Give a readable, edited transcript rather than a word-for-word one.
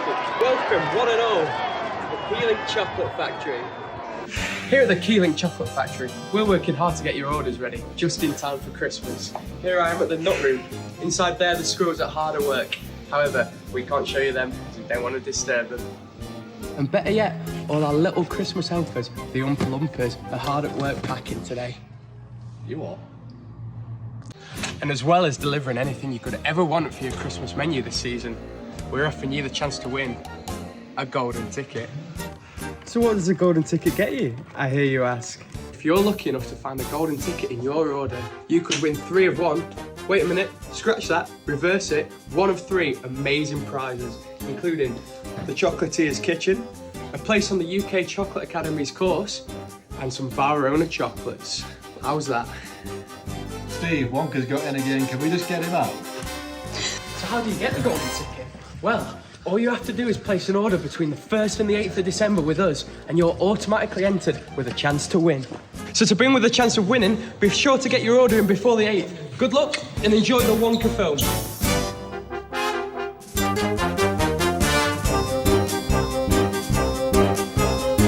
Welcome, one and all, to the Keylink Chocolate Factory. Here at the Keylink Chocolate Factory, we're working hard to get your orders ready, just in time for Christmas. Here I am at the nut room. Inside there, the squirrels are hard at work. However, we can't show you them because we don't want to disturb them. And better yet, all our little Christmas helpers, the Oompa Loompas, are hard at work packing today. You what? And as well as delivering anything you could ever want for your Christmas menu this season, we're offering you the chance to win a golden ticket. So what does a golden ticket get you, I hear you ask? If you're lucky enough to find a golden ticket in your order, you could win 3 of 1. Wait a minute, scratch that, reverse it. 1 of 3 amazing prizes, including the Chocolatier's kitchen, a place on the UK Chocolate Academy's course, and some Barona chocolates. How's that? Steve, Wonka's got in again. Can we just get him out? So how do you get the golden ticket? Well, all you have to do is place an order between the 1st and the 8th of December with us, and you're automatically entered with a chance to win. So to bring with a chance of winning, be sure to get your order in before the 8th. Good luck and enjoy the Wonka film.